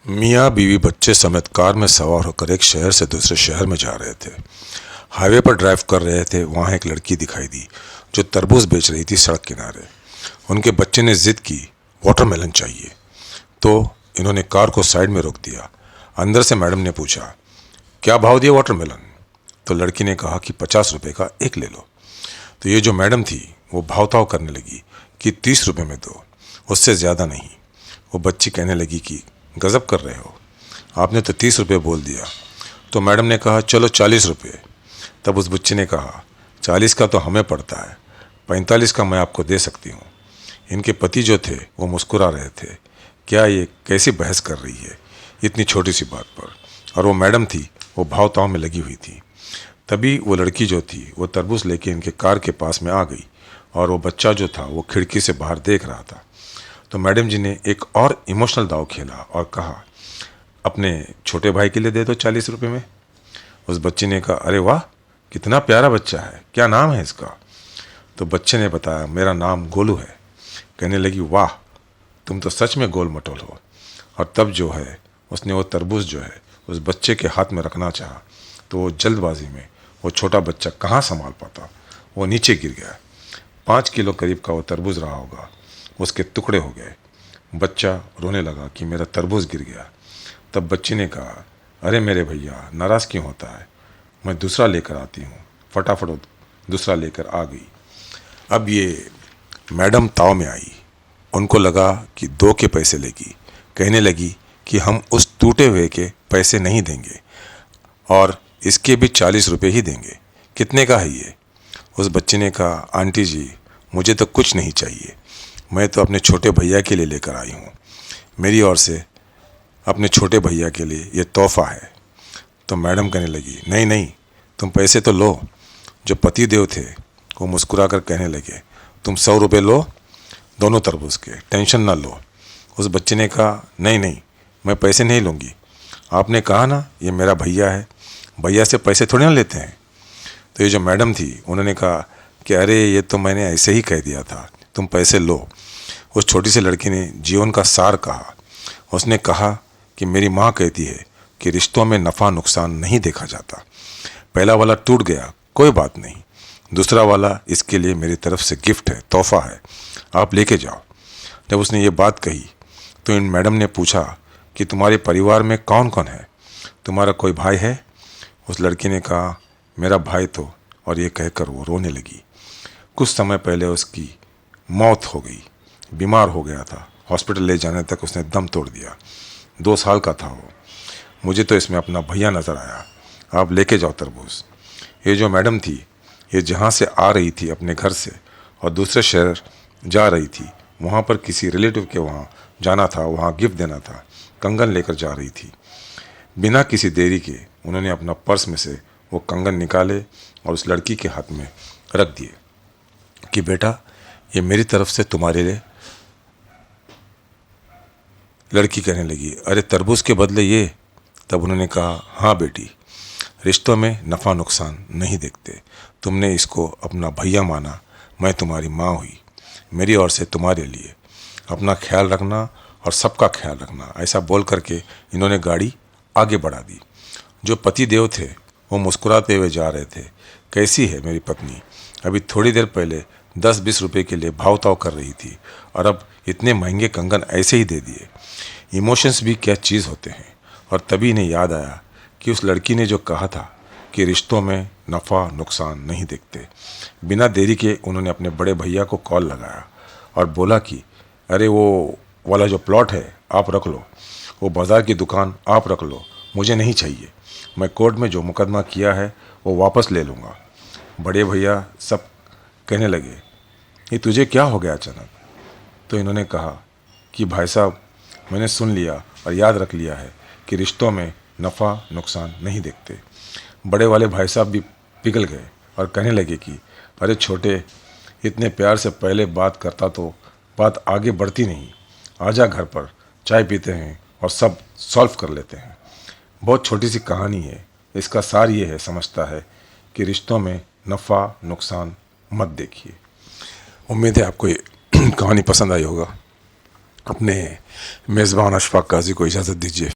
मियाँ बीवी बच्चे समेत कार में सवार होकर एक शहर से दूसरे शहर में जा रहे थे। हाईवे पर ड्राइव कर रहे थे, वहाँ एक लड़की दिखाई दी जो तरबूज बेच रही थी सड़क किनारे। उनके बच्चे ने जिद की, वाटरमेलन चाहिए, तो इन्होंने कार को साइड में रोक दिया। अंदर से मैडम ने पूछा, क्या भाव दिए वाटरमेलन? तो लड़की ने कहा कि 50 रुपये का एक ले लो। तो ये जो मैडम थी वो भाव ताव करने लगी कि 30 रुपये में दो, उससे ज़्यादा नहीं। वो बच्ची कहने लगी कि गजब कर रहे हो, आपने तो 30 रुपये बोल दिया। तो मैडम ने कहा, चलो 40 रुपये। तब उस बच्चे ने कहा, 40 का तो हमें पड़ता है, 45 का मैं आपको दे सकती हूँ। इनके पति जो थे वो मुस्कुरा रहे थे, क्या ये कैसी बहस कर रही है इतनी छोटी सी बात पर। और वो मैडम थी, वो भाव ताव में लगी हुई थी। तभी वो लड़की जो थी वो तरबूज लेके इनके कार के पास में आ गई और वो बच्चा जो था वो खिड़की से बाहर देख रहा था। तो मैडम जी ने एक और इमोशनल दाव खेला और कहा, अपने छोटे भाई के लिए दे दो 40 रुपये में। उस बच्चे ने कहा, अरे वाह, कितना प्यारा बच्चा है, क्या नाम है इसका? तो बच्चे ने बताया, मेरा नाम गोलू है। कहने लगी, वाह, तुम तो सच में गोल मटोल हो। और तब जो है उसने वो तरबूज जो है उस बच्चे के हाथ में रखना चाहा, तो वो जल्दबाजी में वो छोटा बच्चा कहाँ संभाल पाता, वो नीचे गिर गया। 5 किलो करीब का वो तरबूज रहा होगा, उसके टुकड़े हो गए। बच्चा रोने लगा कि मेरा तरबूज गिर गया। तब बच्ची ने कहा, अरे मेरे भैया, नाराज़ क्यों होता है, मैं दूसरा लेकर आती हूँ। फटाफट वो दूसरा लेकर आ गई। अब ये मैडम ताव में आई, उनको लगा कि 2 के पैसे लेगी। कहने लगी कि हम उस टूटे हुए के पैसे नहीं देंगे और इसके भी 40 रुपये ही देंगे। कितने का है ये? उस बच्चे ने कहा, आंटी जी, मुझे तो कुछ नहीं चाहिए, मैं तो अपने छोटे भैया के लिए लेकर आई हूँ। मेरी ओर से अपने छोटे भैया के लिए ये तोहफा है। तो मैडम कहने लगी, नहीं नहीं, तुम पैसे तो लो। जो पति देव थे वो मुस्कुरा कर कहने लगे, तुम 100 रुपये लो, दोनों तरबूज के, टेंशन ना लो। उस बच्चे ने कहा, नहीं नहीं, मैं पैसे नहीं लूँगी, आपने कहा ना ये मेरा भैया है, भैया से पैसे थोड़ी ना लेते हैं। तो ये जो मैडम थी उन्होंने कहा कि अरे ये तो मैंने ऐसे ही कह दिया था, तुम पैसे लो। उस छोटी सी लड़की ने जीवन का सार कहा। उसने कहा कि मेरी माँ कहती है कि रिश्तों में नफ़ा नुकसान नहीं देखा जाता। पहला वाला टूट गया, कोई बात नहीं, दूसरा वाला इसके लिए मेरी तरफ से गिफ्ट है, तोहफा है, आप लेके जाओ। जब उसने ये बात कही तो इन मैडम ने पूछा कि तुम्हारे परिवार में कौन कौन है, तुम्हारा कोई भाई है? उस लड़की ने कहा, मेरा भाई तो, और ये कहकर वो रोने लगी। कुछ समय पहले उसकी मौत हो गई, बीमार हो गया था, हॉस्पिटल ले जाने तक उसने दम तोड़ दिया। 2 साल का था वो। मुझे तो इसमें अपना भैया नज़र आया, आप लेके जाओ तरबूज। ये जो मैडम थी, ये जहाँ से आ रही थी अपने घर से और दूसरे शहर जा रही थी, वहाँ पर किसी रिलेटिव के वहाँ जाना था, वहाँ गिफ्ट देना था, कंगन लेकर जा रही थी। बिना किसी देरी के उन्होंने अपना पर्स में से वो कंगन निकाले और उस लड़की के हाथ में रख दिए कि बेटा, ये मेरी तरफ से तुम्हारे लिए। लड़की कहने लगी, अरे तरबूज के बदले ये? तब उन्होंने कहा, हाँ बेटी, रिश्तों में नफ़ा नुकसान नहीं देखते, तुमने इसको अपना भैया माना, मैं तुम्हारी माँ हुई, मेरी ओर से तुम्हारे लिए, अपना ख्याल रखना और सबका ख्याल रखना। ऐसा बोल करके इन्होंने गाड़ी आगे बढ़ा दी। जो पति देव थे वो मुस्कुराते हुए जा रहे थे, कैसी है मेरी पत्नी, अभी थोड़ी देर पहले 10-20 रुपये के लिए भाव ताव कर रही थी और अब इतने महंगे कंगन ऐसे ही दे दिए। इमोशंस भी क्या चीज़ होते हैं। और तभी इन्हें याद आया कि उस लड़की ने जो कहा था कि रिश्तों में नफ़ा नुकसान नहीं देखते। बिना देरी के उन्होंने अपने बड़े भैया को कॉल लगाया और बोला कि अरे वो वाला जो प्लॉट है आप रख लो, वो बाज़ार की दुकान आप रख लो, मुझे नहीं चाहिए, मैं कोर्ट में जो मुकदमा किया है वो वापस ले लूँगा। बड़े भैया सब कहने लगे, ये तुझे क्या हो गया अचानक? तो इन्होंने कहा कि भाई साहब, मैंने सुन लिया और याद रख लिया है कि रिश्तों में नफ़ा नुकसान नहीं देखते। बड़े वाले भाई साहब भी पिघल गए और कहने लगे कि अरे छोटे, इतने प्यार से पहले बात करता तो बात आगे बढ़ती नहीं, आजा घर पर, चाय पीते हैं और सब सॉल्व कर लेते हैं। बहुत छोटी सी कहानी है, इसका सार ये है, समझता है कि रिश्तों में नफ़ा नुकसान मत देखिए। उम्मीद है आपको ये कहानी पसंद आई होगा। अपने मेज़बान अशफाक काजी को इजाज़त दीजिए।